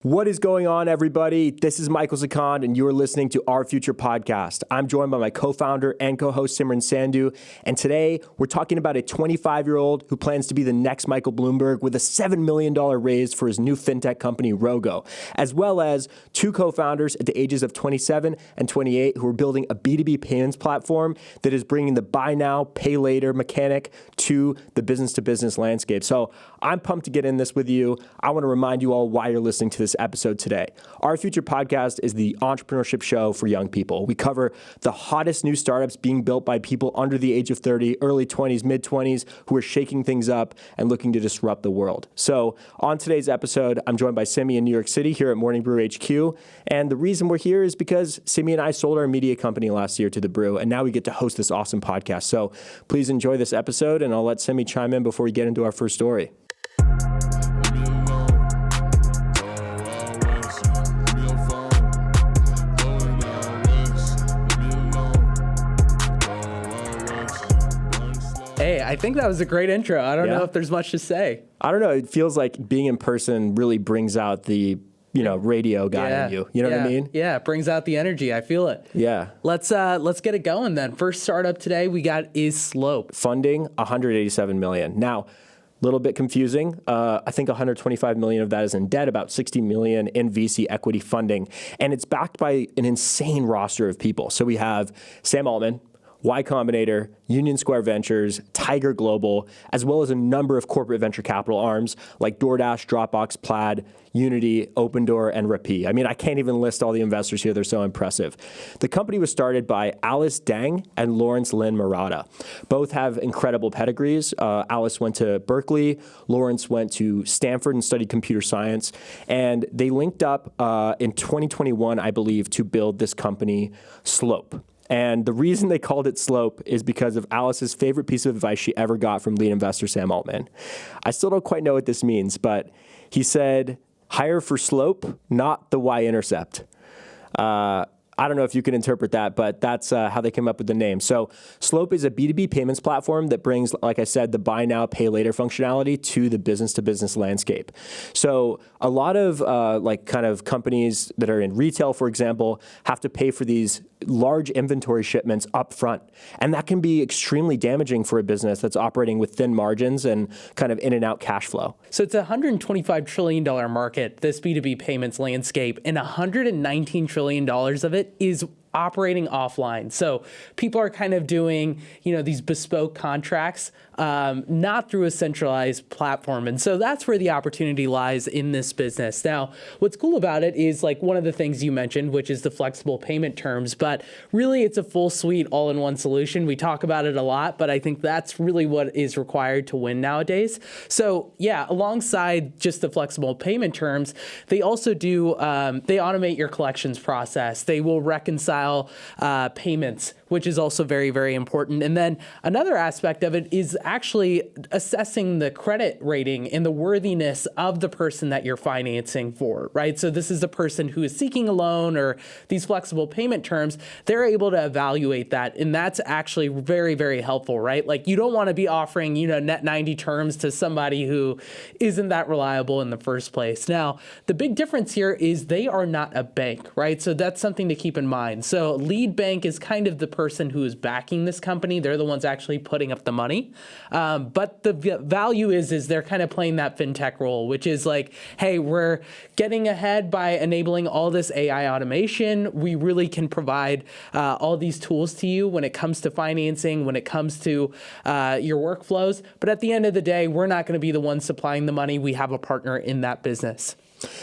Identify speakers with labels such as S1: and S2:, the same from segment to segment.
S1: What is going on, everybody? This is Michael Sikand, and you're listening to Our Future Podcast. I'm joined by my co-founder and co-host, Simran Sandhu, and today we're talking about a 25-year-old who plans to be the next Michael Bloomberg with a $7 million raise for his new fintech company, Rogo, as well as two co-founders at the ages of 27 and 28 who are building a B2B payments platform that is bringing the buy now, pay later mechanic to the business-to-business landscape. So I'm pumped to get in this with you. I want to remind you all why you're listening to this episode today. Our Future Podcast is the entrepreneurship show for young people. We cover the hottest new startups being built by people under the age of 30, early 20s, mid 20s, who are shaking things up and looking to disrupt the world. So on today's episode, I'm joined by Simi in New York City here at Morning Brew HQ. And the reason we're here is because Simi and I sold our media company last year to the Brew, and now we get to host this awesome podcast. So please enjoy this episode, and I'll let Simi chime in before we get into our first story.
S2: Hey, I think that was a great intro. I don't know if there's much to say.
S1: I don't know. It feels like being in person really brings out the, radio guy in you. You know what I mean?
S2: Yeah, it brings out the energy. I feel it.
S1: Yeah.
S2: Let's get it going then. First startup today we got is Slope.
S1: Funding, $187 million. Now, a little bit confusing. I think $125 million of that is in debt, about $60 million in VC equity funding. And it's backed by an insane roster of people. So we have Sam Altman, Y Combinator, Union Square Ventures, Tiger Global, as well as a number of corporate venture capital arms like DoorDash, Dropbox, Plaid, Unity, Opendoor, and Rappi. I mean, I can't even list all the investors here. They're so impressive. The company was started by Alice Deng and Lawrence Lynn Murata. Both have incredible pedigrees. Alice went to Berkeley. Lawrence went to Stanford and studied computer science. And they linked up in 2021, I believe, to build this company, Slope. And the reason they called it Slope is because of Alice's favorite piece of advice she ever got from lead investor Sam Altman. I still don't quite know what this means, but he said, hire for slope, not the y-intercept. I don't know if you can interpret that, but that's how they came up with the name. So Slope is a B2B payments platform that brings, like I said, the buy now, pay later functionality to the business-to-business landscape. So a lot of companies that are in retail, for example, have to pay for these large inventory shipments up front. And that can be extremely damaging for a business that's operating with thin margins and kind of in and out cash flow.
S2: So it's a $125 trillion market, this B2B payments landscape, and $119 trillion of it is operating offline. So people are kind of doing, these bespoke contracts, not through a centralized platform. And so that's where the opportunity lies in this business. Now, what's cool about it is like one of the things you mentioned, which is the flexible payment terms, but really it's a full suite all-in-one solution. We talk about it a lot, but I think that's really what is required to win nowadays. So yeah, alongside just the flexible payment terms, they also do, they automate your collections process. They will reconcile payments, which is also very, very important. And then another aspect of it is actually assessing the credit rating and the worthiness of the person that you're financing for, right? So this is the person who is seeking a loan or these flexible payment terms. They're able to evaluate that. And that's actually very, very helpful, right? Like you don't want to be offering, net 90 terms to somebody who isn't that reliable in the first place. Now, the big difference here is they are not a bank, right? So that's something to keep in mind. So lead bank is kind of the person who is backing this company. They're the ones actually putting up the money. But the value is they're kind of playing that fintech role, which is like, hey, we're getting ahead by enabling all this AI automation. We really can provide all these tools to you when it comes to financing, when it comes to your workflows. But at the end of the day, we're not going to be the ones supplying the money. We have a partner in that business.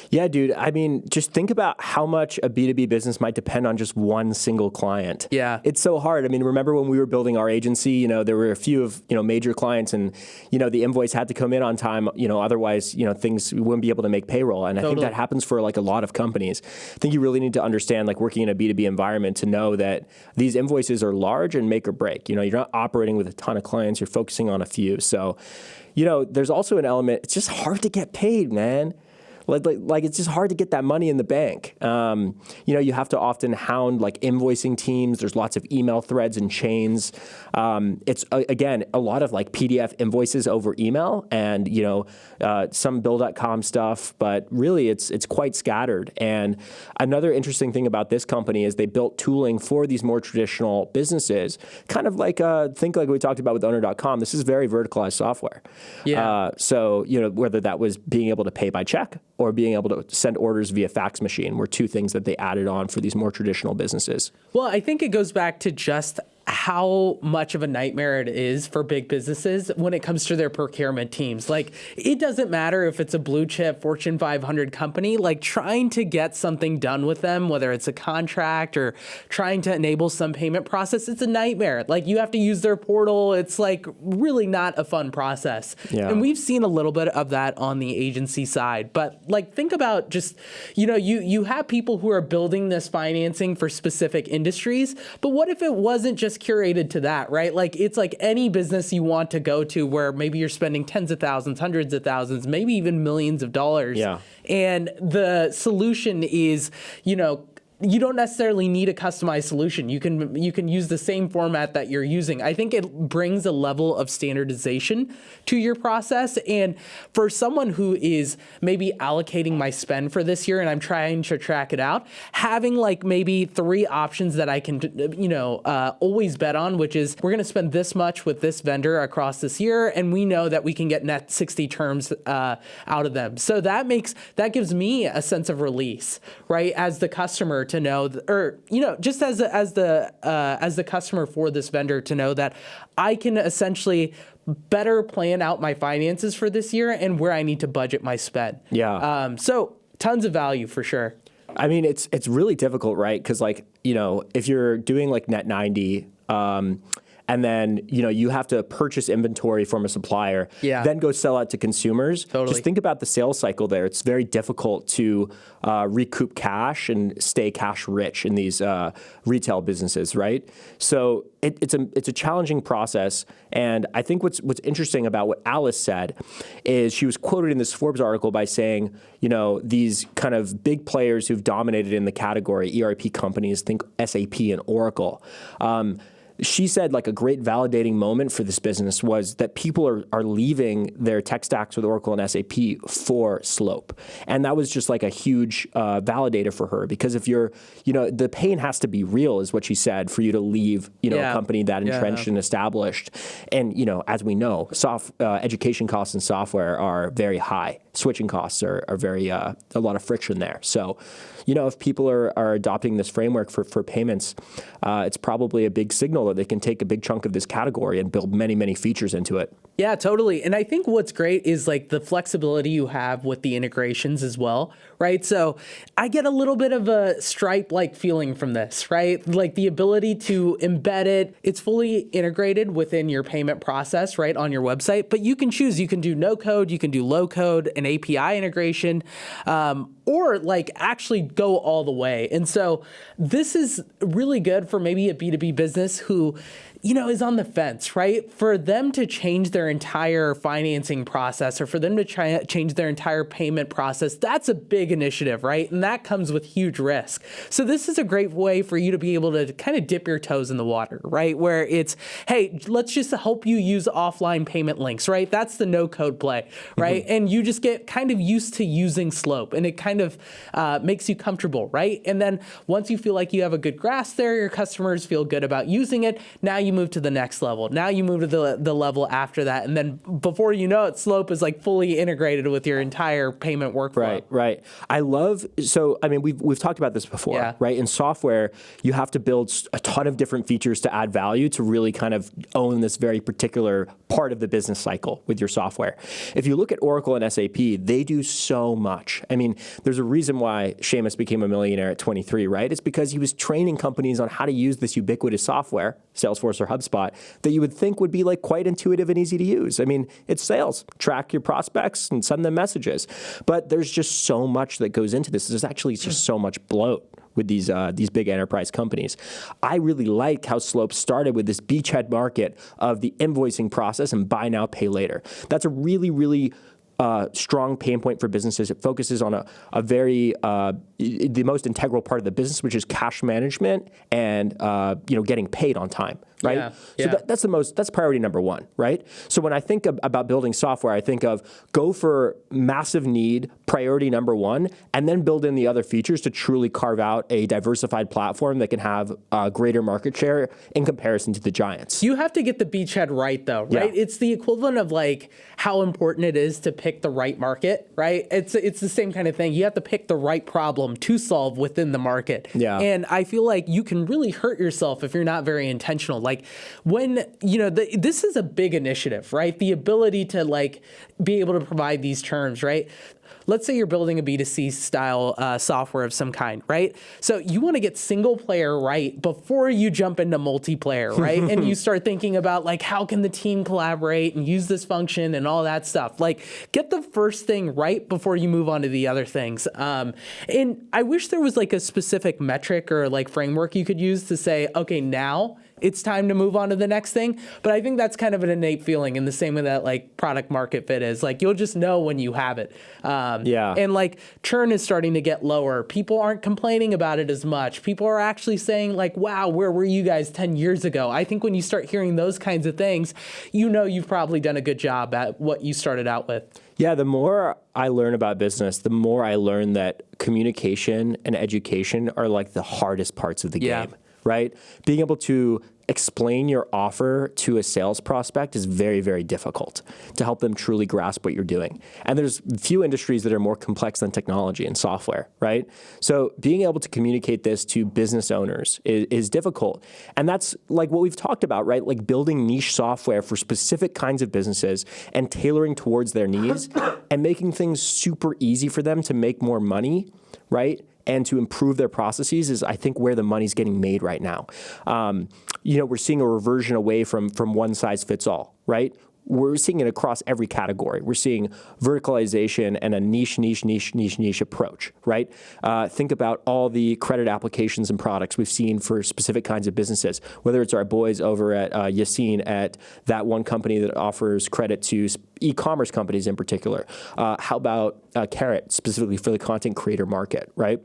S1: Yeah, dude. I mean, just think about how much a B2B business might depend on just one single client.
S2: Yeah.
S1: It's so hard. I mean, remember when we were building our agency, there were a few of, major clients and, the invoice had to come in on time, otherwise, things, we wouldn't be able to make payroll. And I think that happens for like a lot of companies. I think you really need to understand, like working in a B2B environment to know that these invoices are large and make or break. You're not operating with a ton of clients. You're focusing on a few. So, there's also an element, it's just hard to get paid, man. Like it's just hard to get that money in the bank. You have to often hound like invoicing teams. There's lots of email threads and chains. It's again a lot of like PDF invoices over email, and some Bill.com stuff. But really, it's quite scattered. And another interesting thing about this company is they built tooling for these more traditional businesses, kind of like think like we talked about with Owner.com. This is very verticalized software.
S2: Yeah.
S1: So whether that was being able to pay by check or being able to send orders via fax machine were two things that they added on for these more traditional businesses.
S2: Well, I think it goes back to just how much of a nightmare it is for big businesses when it comes to their procurement teams. Like, it doesn't matter if it's a blue chip Fortune 500 company, like trying to get something done with them, whether it's a contract or trying to enable some payment process, it's a nightmare. Like, you have to use their portal. It's like really not a fun process.
S1: Yeah.
S2: And we've seen a little bit of that on the agency side. But like, think about just, you have people who are building this financing for specific industries, but what if it wasn't just curated to that, right? Like, it's like any business you want to go to where maybe you're spending tens of thousands, hundreds of thousands, maybe even millions of dollars.
S1: Yeah.
S2: And the solution is, you don't necessarily need a customized solution. You can use the same format that you're using. I think it brings a level of standardization to your process. And for someone who is maybe allocating my spend for this year and I'm trying to track it out, having like maybe 3 options that I can, always bet on, which is we're going to spend this much with this vendor across this year, and we know that we can get net 60 terms out of them. So that gives me a sense of release, right, as the customer to know, just as the customer for this vendor to know that I can essentially better plan out my finances for this year and where I need to budget my spend.
S1: Yeah.
S2: So tons of value for sure.
S1: I mean, it's really difficult, right? Because if you're doing like net 90, and then, you have to purchase inventory from a supplier, then go sell out to consumers.
S2: Totally.
S1: Just think about the sales cycle there. It's very difficult to recoup cash and stay cash rich in these retail businesses, right? So it's a challenging process. And I think what's interesting about what Alice said is she was quoted in this Forbes article by saying, these kind of big players who've dominated in the category, ERP companies, think SAP and Oracle. She said like a great validating moment for this business was that people are leaving their tech stacks with Oracle and SAP for Slope. And that was just like a huge validator for her, because if you're, the pain has to be real is what she said for you to leave, a company that entrenched and established. And, as we know, education costs in software are very high. Switching costs are very, a lot of friction there. So, if people are adopting this framework for payments, it's probably a big signal that they can take a big chunk of this category and build many, many features into it.
S2: Yeah, totally. And I think what's great is like the flexibility you have with the integrations as well, right? So I get a little bit of a Stripe-like feeling from this, right? Like the ability to embed it. It's fully integrated within your payment process, right, on your website. But you can choose. You can do no code. You can do low code, an API integration, or like actually go all the way. And so this is really good for maybe a B2B business who, is on the fence, right? For them to change their entire financing process, or for them to change their entire payment process, that's a big initiative, right? And that comes with huge risk. So this is a great way for you to be able to kind of dip your toes in the water, right? Where it's, hey, let's just help you use offline payment links, right? That's the no code play, right? Mm-hmm. And you just get kind of used to using Slope, and it kind of makes you comfortable, right? And then once you feel like you have a good grasp there, your customers feel good about using it, now you move to the next level. Now you move to the level after that. And then before you know it, Slope is like fully integrated with your entire payment workflow.
S1: Right. We've talked about this before, right? In software, you have to build a ton of different features to add value to really kind of own this very particular part of the business cycle with your software. If you look at Oracle and SAP, they do so much. I mean, there's a reason why Seamus became a millionaire at 23, right? It's because he was training companies on how to use this ubiquitous software, Salesforce or HubSpot, that you would think would be like quite intuitive and easy to use. I mean, it's sales. Track your prospects and send them messages. But there's just so much that goes into this. There's actually just so much bloat with these big enterprise companies. I really like how Slope started with this beachhead market of the invoicing process and buy now, pay later. That's a really, really strong pain point for businesses. It focuses on a very the most integral part of the business, which is cash management and getting paid on time, right?
S2: Yeah,
S1: So that's priority number one, right? So when I think about building software, I think of go for massive need, priority number one, and then build in the other features to truly carve out a diversified platform that can have greater market share in comparison to the giants.
S2: You have to get the beachhead right, though, right?
S1: Yeah.
S2: It's the equivalent of like how important it is to pick the right market, right? It's the same kind of thing. You have to pick the right problem to solve within the market.
S1: Yeah.
S2: And I feel like you can really hurt yourself if you're not very intentional. Like when, this is a big initiative, right? The ability to like be able to provide these terms, right? Let's say you're building a B2C style software of some kind, right? So you want to get single player right before you jump into multiplayer, right? And you start thinking about like, how can the team collaborate and use this function and all that stuff? Like get the first thing right before you move on to the other things. And I wish there was like a specific metric or like framework you could use to say, okay, now it's time to move on to the next thing. But I think that's kind of an innate feeling in the same way that like product market fit is. Like you'll just know when you have it. And like churn is starting to get lower. People aren't complaining about it as much. People are actually saying like, wow, where were you guys 10 years ago? I think when you start hearing those kinds of things, you've probably done a good job at what you started out with.
S1: Yeah, the more I learn about business, the more I learn that communication and education are like the hardest parts of the game. Right? Being able to explain your offer to a sales prospect is very, very difficult to help them truly grasp what you're doing. And there's few industries that are more complex than technology and software, right? So being able to communicate this to business owners is difficult. And that's like what we've talked about, right? Like building niche software for specific kinds of businesses and tailoring towards their needs and making things super easy for them to make more money, right? And to improve their processes is, I think, where the money's getting made right now. We're seeing a reversion away from one size fits all, right? We're seeing it across every category. We're seeing verticalization and a niche approach, right? Think about all the credit applications and products we've seen for specific kinds of businesses, whether it's our boys over at Yassine at that one company that offers credit to e-commerce companies in particular. How about Carrot, specifically for the content creator market, right?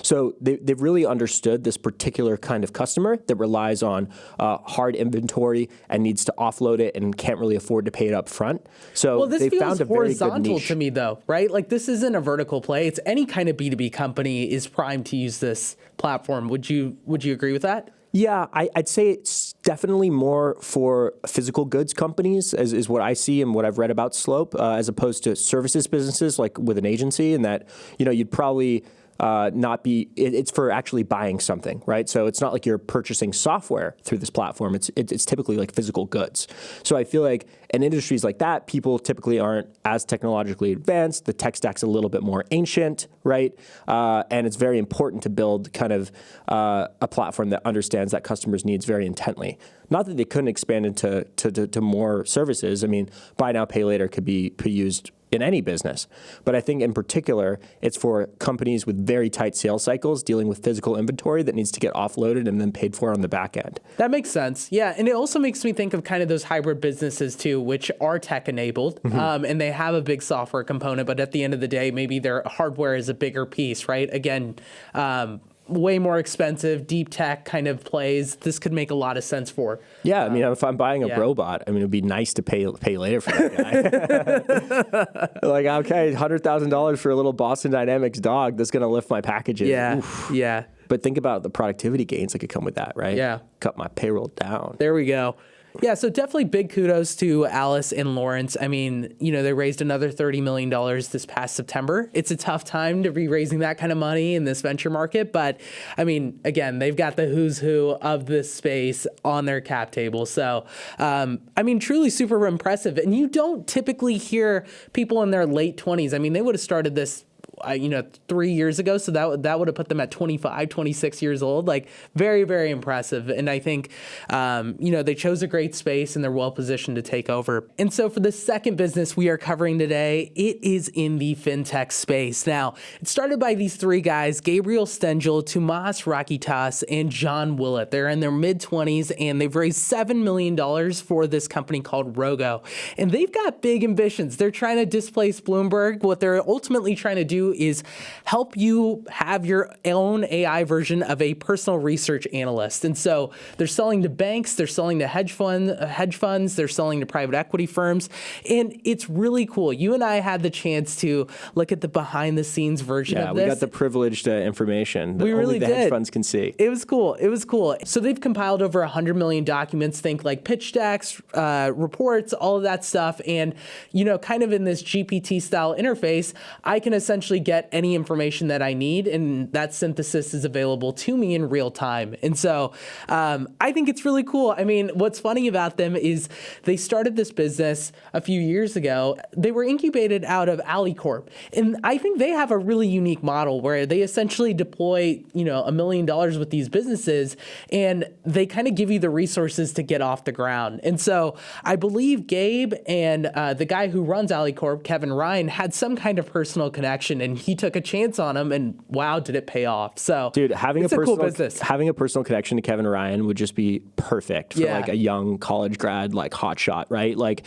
S1: So they've really understood this particular kind of customer that relies on hard inventory and needs to offload it and can't really afford to pay it up front. So
S2: this
S1: they
S2: feels
S1: found a very good
S2: horizontal
S1: niche
S2: to me, though, right? Like this isn't a vertical play. It's any kind of B2B company is primed to use this platform. Would you agree with that?
S1: Yeah, I'd say it's definitely more for physical goods companies, is what I see and what I've read about Slope, as opposed to services businesses like with an agency, and that you'd probably not be. It's for actually buying something, right? So it's not like you're purchasing software through this platform. It's typically like physical goods. So I feel like in industries like that, people typically aren't as technologically advanced. The tech stack's a little bit more ancient, right? And it's very important to build kind of a platform that understands that customer's needs very intently. Not that they couldn't expand into more services. I mean, buy now, pay later could be used in any business. But I think in particular, it's for companies with very tight sales cycles dealing with physical inventory that needs to get offloaded and then paid for on the back end.
S2: That makes sense. Yeah. And it also makes me think of kind of those hybrid businesses too, which are tech enabled and they have a big software component, but at the end of the day, maybe their hardware is a bigger piece, right? Again, way more expensive, deep tech kind of plays. This could make a lot of sense for.
S1: Yeah, I mean, if I'm buying a robot, I mean, it'd be nice to pay later for that guy. Like, okay, $100,000 for a little Boston Dynamics dog that's going to lift my packages.
S2: Yeah,
S1: Oof.
S2: yeah.
S1: But think about the productivity gains that could come with that, right?
S2: Yeah.
S1: Cut my payroll down.
S2: There we go. Yeah, so definitely big kudos to Alice and Lawrence. I mean, they raised another $30 million this past September. It's a tough time to be raising that kind of money in this venture market. But, I mean, again, they've got the who's who of this space on their cap table. So, I mean, truly super impressive. And you don't typically hear people in their late 20s. I mean, they would have started this 3 years ago. So that would have put them at 25, 26 years old. Like very, very impressive. And I think, they chose a great space and they're well positioned to take over. And so for the second business we are covering today, it is in the fintech space. Now, it started by these three guys, Gabriel Stengel, Tomas Rakitas, and John Willett. They're in their mid-20s and they've raised $7 million for this company called Rogo. And they've got big ambitions. They're trying to displace Bloomberg. What they're ultimately trying to do is help you have your own AI version of a personal research analyst. And so they're selling to banks, they're selling to hedge funds, they're selling to private equity firms. And it's really cool. You and I had the chance to look at the behind the scenes version of this.
S1: Yeah, we got the privileged information that
S2: we really
S1: only the hedge funds can see.
S2: It was cool. So they've compiled over 100 million documents, think like pitch decks, reports, all of that stuff. And, kind of in this GPT style interface, I can essentially get any information that I need. And that synthesis is available to me in real time. And so I think it's really cool. I mean, what's funny about them is they started this business a few years ago. They were incubated out of AlleyCorp. And I think they have a really unique model where they essentially deploy, $1 million with these businesses and they kind of give you the resources to get off the ground. And so I believe Gabe and the guy who runs AlleyCorp, Kevin Ryan, had some kind of personal connection and he took a chance on him and wow, did it pay off. So
S1: dude, having
S2: a cool business.
S1: Having a personal connection to Kevin Ryan would just be perfect for like a young college grad, like hotshot, right? Like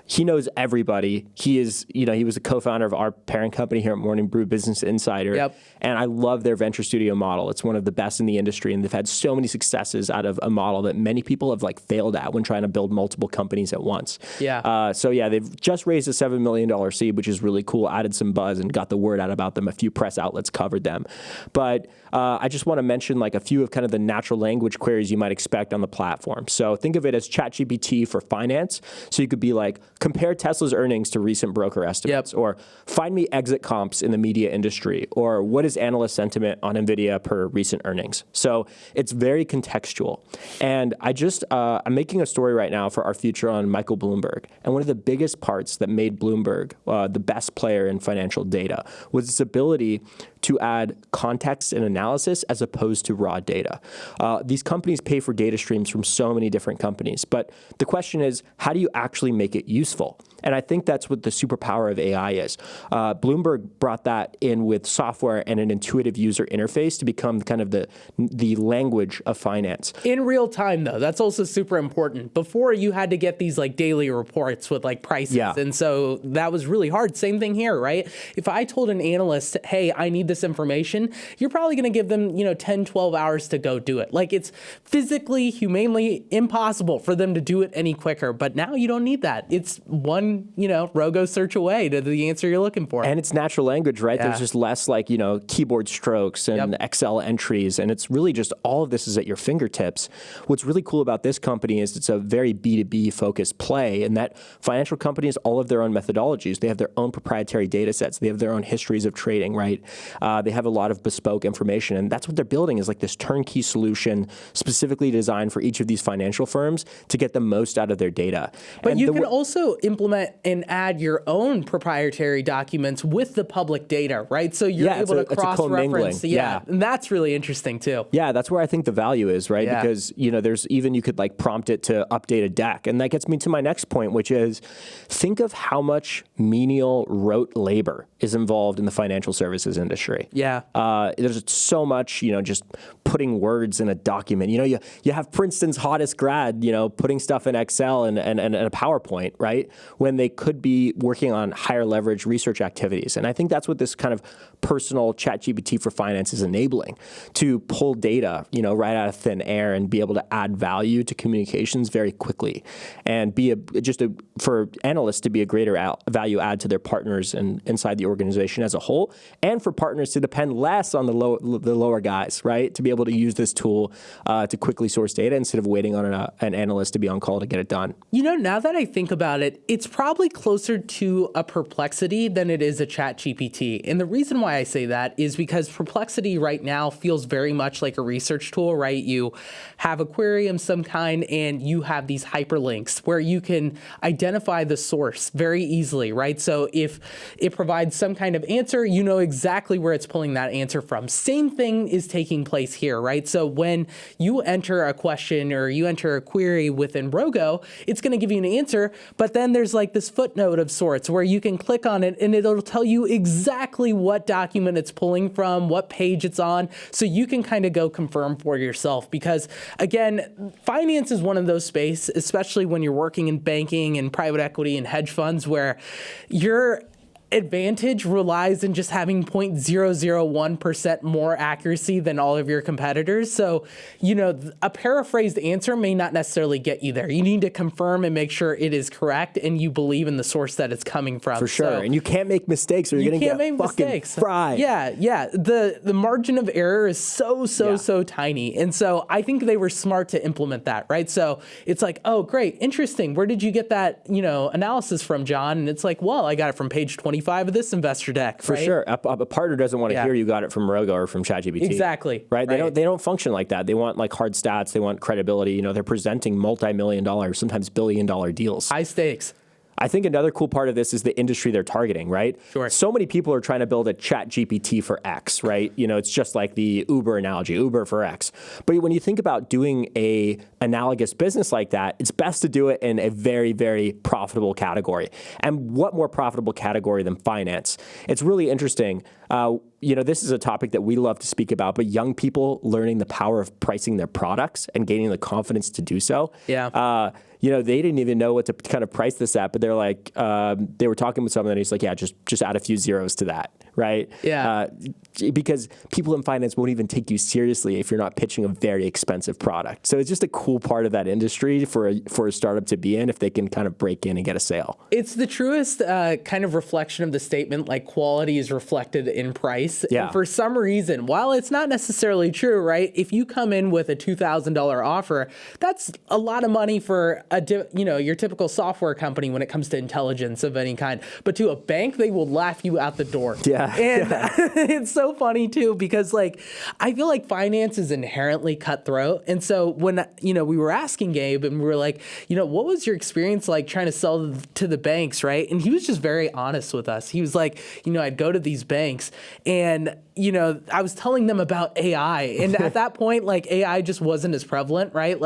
S1: he knows everybody. He is, he was a co-founder of our parent company here at Morning Brew, Business Insider.
S2: Yep.
S1: And I love their venture studio model. It's one of the best in the industry. And they've had so many successes out of a model that many people have like failed at when trying to build multiple companies at once.
S2: Yeah.
S1: They've just raised a $7 million seed, which is really cool. Added some buzz and got the word out about them. A few press outlets covered them. But I just want to mention like a few of kind of the natural language queries you might expect on the platform. So think of it as ChatGPT for finance. So you could be like, compare Tesla's earnings to recent broker estimates, or find me exit comps in the media industry, or what is analyst sentiment on NVIDIA per recent earnings. So it's very contextual. And I'm making a story right now for our future on Michael Bloomberg. And one of the biggest parts that made Bloomberg the best player in financial data was its ability to add context and analysis as opposed to raw data. These companies pay for data streams from so many different companies, but the question is, how do you actually make it useful? And I think that's what the superpower of AI is. Bloomberg brought that in with software and an intuitive user interface to become kind of the language of finance.
S2: In real time, though, that's also super important. Before, you had to get these like daily reports with like prices.
S1: Yeah.
S2: And so that was really hard. Same thing here, right? If I told an analyst, hey, I need this information, you're probably going to give them, 10, 12 hours to go do it. Like it's physically, humanely impossible for them to do it any quicker. But now you don't need that. It's one, Rogo search away to the answer you're looking for.
S1: And it's natural language, right?
S2: Yeah.
S1: There's just less like, keyboard strokes and Excel entries. And it's really just all of this is at your fingertips. What's really cool about this company is it's a very B2B focused play, and that financial companies all have their own methodologies. They have their own proprietary data sets. They have their own histories of trading, right? They have a lot of bespoke information. And that's what they're building is like this turnkey solution specifically designed for each of these financial firms to get the most out of their data.
S2: But you can also implement and add your own proprietary documents with the public data, right? So you're able to cross-reference. Yeah. And that's really interesting too.
S1: Yeah, that's where I think the value is, right?
S2: Yeah.
S1: Because, you could like prompt it to update a deck. And that gets me to my next point, which is think of how much menial rote labor is involved in the financial services industry.
S2: Yeah.
S1: There's so much, just putting words in a document. You have Princeton's hottest grad, putting stuff in Excel and a PowerPoint, right? When they could be working on higher leverage research activities. And I think that's what this kind of personal ChatGPT for finance is enabling, to pull data, right out of thin air and be able to add value to communications very quickly, and be for analysts to be a greater value add to their partners and inside the organization as a whole, and for partners to depend less on the lower guys, right? To be able to use this tool to quickly source data instead of waiting on an analyst to be on call to get it done.
S2: Now that I think about it, it's probably closer to a Perplexity than it is a ChatGPT. And the reason why I say that is because Perplexity right now feels very much like a research tool, right? You have a query of some kind and you have these hyperlinks where you can identify the source very easily, right? So if it provides some kind of answer, you know exactly where it's pulling that answer from. Same thing is taking place here, right? So when you enter a question or you enter a query within Rogo, it's going to give you an answer, but then there's like this footnote of sorts where you can click on it and it'll tell you exactly what document it's pulling from, what page it's on, so you can kind of go confirm for yourself. Because again, finance is one of those spaces, especially when you're working in banking and private equity and hedge funds, where your advantage relies in just having 0.001% more accuracy than all of your competitors. So, you know, a paraphrased answer may not necessarily get you there. You need to confirm and make sure it is correct and you believe in the source that it's coming from.
S1: For sure.
S2: So,
S1: and you can't make mistakes or you're going to get fucking fried.
S2: Yeah. The margin of error is so tiny. And so I think they were smart to implement that, right? So it's like, oh, great, interesting. Where did you get that, analysis from, John? And it's like, well, I got it from page 25 of this investor deck.
S1: For sure. A partner doesn't want to hear you got it from Rogo or from ChatGPT.
S2: Exactly.
S1: Right? They don't function like that. They want like hard stats. They want credibility. They're presenting multi-million-dollar, sometimes billion-dollar deals.
S2: High stakes.
S1: I think another cool part of this is the industry they're targeting, right?
S2: Sure.
S1: So many people are trying to build a ChatGPT for X, right? It's just like the Uber analogy, Uber for X. But when you think about doing a analogous business like that, it's best to do it in a very, very profitable category. And what more profitable category than finance? It's really interesting. This is a topic that we love to speak about, but young people learning the power of pricing their products and gaining the confidence to do so.
S2: Yeah.
S1: They didn't even know what to kind of price this at, but they're like, they were talking with someone and he's like, yeah, just add a few zeros to that, right?
S2: Yeah.
S1: Because people in finance won't even take you seriously if you're not pitching a very expensive product. So it's just a cool part of that industry for a startup to be in if they can kind of break in and get a sale.
S2: It's the truest kind of reflection of the statement, like quality is reflected in price.
S1: Yeah.
S2: And for some reason, while it's not necessarily true, right? If you come in with a $2,000 offer, that's a lot of money for your typical software company when it comes to intelligence of any kind. But to a bank, they will laugh you out the door.
S1: Yeah.
S2: And it's so funny too, because I feel like finance is inherently cutthroat. And so when, we were asking Gabe and we were like, what was your experience like trying to sell to the banks, right? And he was just very honest with us. He was like, I'd go to these banks and, I was telling them about AI. And at that point, AI just wasn't as prevalent, right?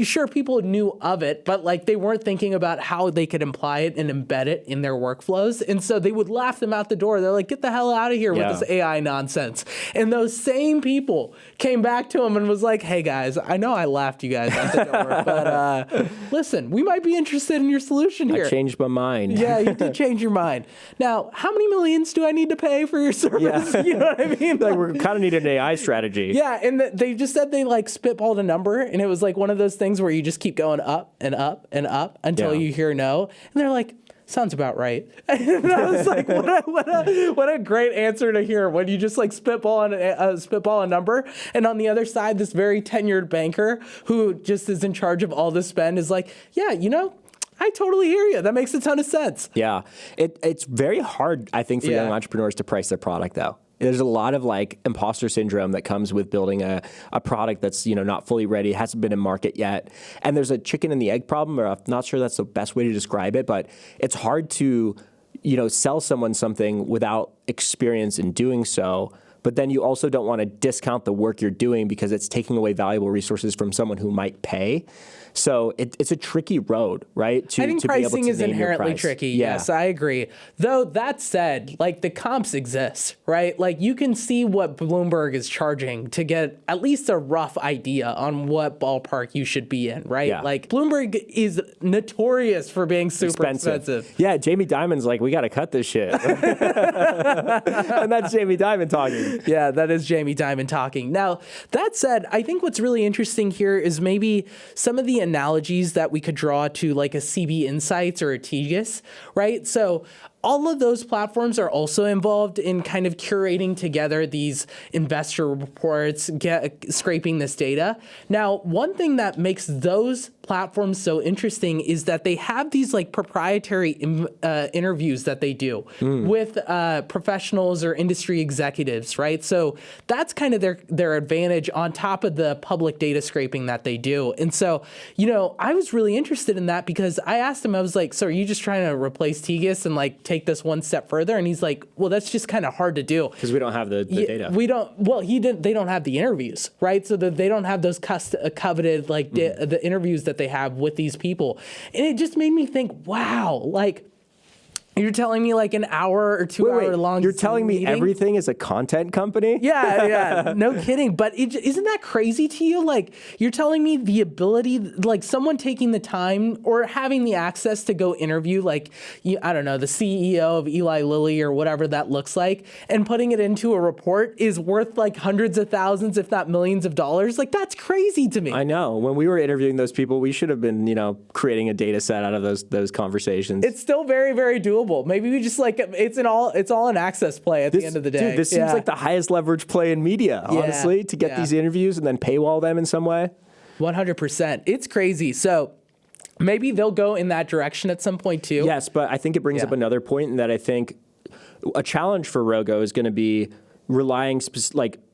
S2: Sure, people knew of it, but they weren't thinking about how they could apply it and embed it in their workflows. And so they would laugh them out the door. They're like, get the hell out of here with this AI nonsense. And those same people came back to him and was like, hey guys, I know I laughed you guys out the door, but listen, we might be interested in your solution here.
S1: I changed my mind.
S2: Yeah, you did change your mind. Now, how many millions do I need to pay for your service?
S1: Yeah.
S2: You know what I mean?
S1: We kind of need an AI strategy.
S2: Yeah, and they just said they spitballed a number, and it was one of those things where you just keep going up and up and up until you hear no, and they're like, sounds about right. And I was like, what a great answer to hear when you just spitball a number, and on the other side, this very tenured banker who just is in charge of all the spend is like, yeah, I totally hear you. That makes a ton of sense.
S1: Yeah. It's very hard, I think, for young entrepreneurs to price their product, though. There's a lot of imposter syndrome that comes with building a product that's not fully ready, hasn't been in market yet. And there's a chicken and the egg problem, or I'm not sure that's the best way to describe it, but it's hard to sell someone something without experience in doing so. But then you also don't want to discount the work you're doing because it's taking away valuable resources from someone who might pay. So it's a tricky road, right?
S2: I think pricing is inherently tricky.
S1: Yeah.
S2: Yes, I agree. Though that said, the comps exist, right? You can see what Bloomberg is charging to get at least a rough idea on what ballpark you should be in, right?
S1: Yeah.
S2: Bloomberg is notorious for being super expensive.
S1: Yeah, Jamie Dimon's like, we got to cut this shit. And that's Jamie Dimon talking.
S2: Yeah, that is Jamie Dimon talking. Now, that said, I think what's really interesting here is maybe some of the analogies that we could draw to a CB Insights or a Tigis, right? So all of those platforms are also involved in kind of curating together these investor reports, scraping this data. Now, one thing that makes those platforms so interesting is that they have these proprietary interviews that they do with professionals or industry executives, right? So that's kind of their advantage on top of the public data scraping that they do. And so, I was really interested in that because I asked him, I was like, so are you just trying to replace Tigis and take this one step further. And he's like, well, that's just kind of hard to do.
S1: Because we don't have the data.
S2: We don't, well, they don't have the interviews, right? So that they don't have those coveted, like the interviews that they have with these people. And it just made me think, wow, like, you're telling me like an hour or 2 hour long.
S1: You're telling me
S2: meeting?
S1: everything is a content company?
S2: Yeah, no kidding. But isn't that crazy to you? Like, you're telling me the ability, like someone taking the time or having the access to go interview, like, I don't know, the CEO of Eli Lilly or whatever that looks like, and putting it into a report is worth like hundreds of thousands, if not millions of dollars. Like, that's crazy to me.
S1: I know. When we were interviewing those people, we should have been, creating a data set out of those conversations.
S2: It's still very, very doable. Maybe we just like it's all an access play at the end of the day.
S1: Dude, this seems like the highest leverage play in media, honestly, to get these interviews and then paywall them in some way.
S2: 100%. It's crazy. So maybe they'll go in that direction at some point too.
S1: Yes, but I think it brings up another point in that I think a challenge for Rogo is going to be relying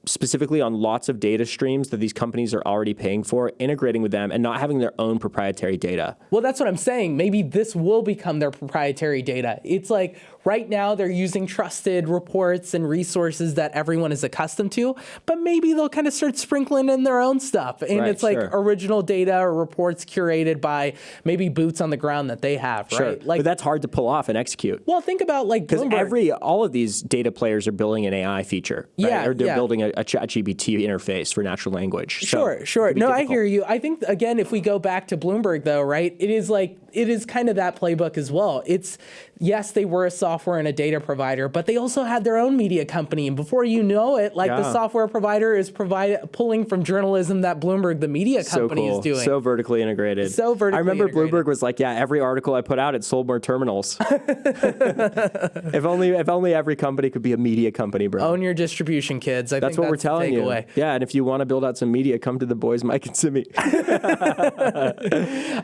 S1: specifically on lots of data streams that these companies are already paying for, integrating with them, and not having their own proprietary data.
S2: Well, that's what I'm saying. Maybe this will become their proprietary data. It's like right now they're using trusted reports and resources that everyone is accustomed to, but maybe they'll kind of start sprinkling in their own stuff. And it's like original data or reports curated by maybe boots on the ground that they have, right?
S1: Like, but that's hard to pull off and execute.
S2: Well, think about like Bloomberg.
S1: Because all of these data players are building an AI feature, right? Or they're building a ChatGPT interface for natural language.
S2: Sure. No, I hear you. I think, again, if we go back to Bloomberg, though, right, it is kind of that playbook as well. It's, yes, they were a software and a data provider, but they also had their own media company. And before you know it, the software provider is pulling from journalism that Bloomberg, the media company, is doing.
S1: So vertically integrated. I remember Bloomberg was like, every article I put out, it sold more terminals. If only every company could be a media company, bro.
S2: Own your distribution, kids. That's what we're telling you.
S1: Yeah, and if you want to build out some media, come to the boys, Mike and Simi.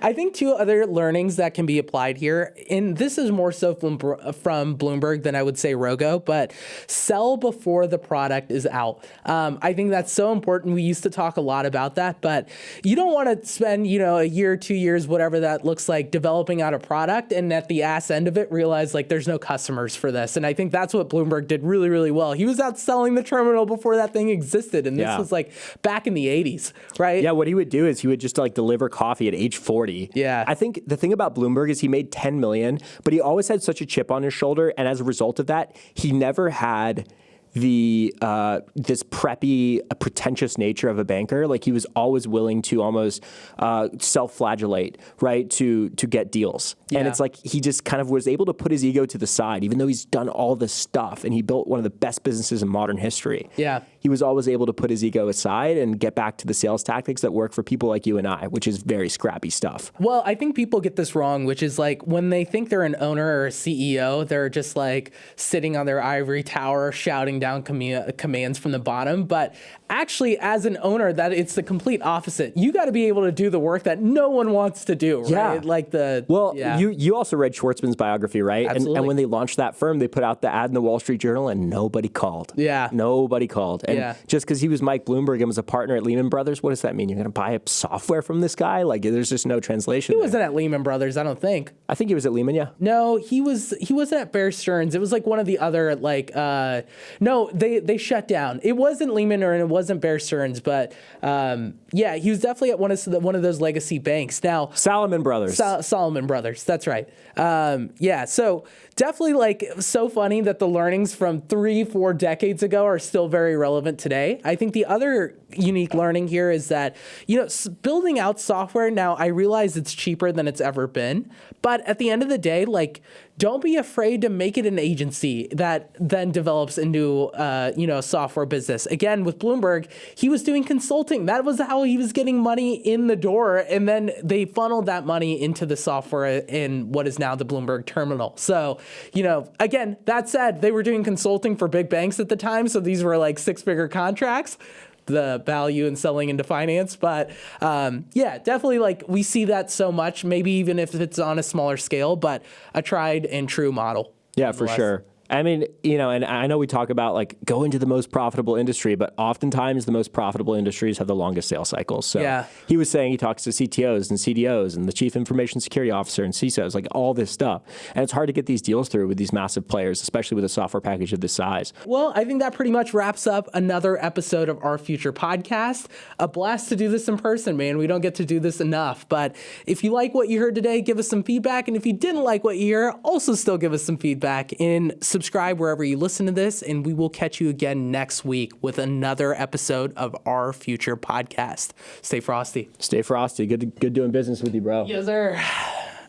S2: I think two other learnings that can be applied here, and this is more so from Bloomberg than I would say Rogo, but sell before the product is out. I think that's so important. We used to talk a lot about that, but you don't want to spend, a year, 2 years, whatever that looks like, developing out a product, and at the ass end of it, realize like there's no customers for this. And I think that's what Bloomberg did really, really well. He was out selling the terminal before that thing existed, and this was like back in the 80s, right?
S1: Yeah, what he would do is he would just like deliver coffee at age 40.
S2: Yeah.
S1: I think the thing about Bloomberg is he made 10 million, but he always had such a chip on his shoulder, and as a result of that, he never had this preppy, pretentious nature of a banker. Like, he was always willing to almost self-flagellate, right, to get deals. Yeah. And it's like he just kind of was able to put his ego to the side, even though he's done all this stuff and he built one of the best businesses in modern history.
S2: Yeah.
S1: He was always able to put his ego aside and get back to the sales tactics that work for people like you and I, which is very scrappy stuff.
S2: Well, I think people get this wrong, which is like when they think they're an owner or a CEO, they're just like sitting on their ivory tower shouting down commands from the bottom. But actually, as an owner, that it's the complete opposite. You got to be able to do the work that no one wants to do, right?
S1: Yeah. You also read Schwartzman's biography, right?
S2: Absolutely.
S1: And when they launched that firm, they put out the ad in the Wall Street Journal and nobody called.
S2: Yeah.
S1: Nobody called. And just because he was Mike Bloomberg and was a partner at Lehman Brothers, what does that mean? You're going to buy software from this guy? Like, there's just no translation.
S2: He wasn't at Lehman Brothers, I don't think.
S1: I think he was at Lehman, yeah.
S2: No, he wasn't at Bear Stearns. It was like one of the other no, they shut down. It wasn't Lehman or it wasn't Bear Stearns, but he was definitely at one of those legacy banks. Now,
S1: Salomon Brothers.
S2: Salomon Brothers, that's right. So definitely so funny that the learnings from 3-4 decades ago are still very relevant today. I think the other unique learning here is that, building out software now, I realize it's cheaper than it's ever been, but at the end of the day, don't be afraid to make it an agency that then develops into, a software business. Again, with Bloomberg, he was doing consulting. That was how he was getting money in the door. And then they funneled that money into the software in what is now the Bloomberg terminal. So, again, that said, they were doing consulting for big banks at the time. So these were like 6-figure contracts, the value in selling into finance. But definitely we see that so much, maybe even if it's on a smaller scale, but a tried and true model.
S1: Yeah, for sure. I mean, and I know we talk about like go into the most profitable industry, but oftentimes the most profitable industries have the longest sales cycles. So he was saying he talks to CTOs and CDOs and the chief information security officer and CISOs, like all this stuff. And it's hard to get these deals through with these massive players, especially with a software package of this size.
S2: Well, I think that pretty much wraps up another episode of Our Future podcast. A blast to do this in person, man. We don't get to do this enough. But if you like what you heard today, give us some feedback. And if you didn't like what you heard, also still give us some feedback and subscribe wherever you listen to this. And we will catch you again next week with another episode of Our Future podcast. Stay frosty.
S1: Stay frosty. Good doing business with you, bro.
S2: Yes, sir.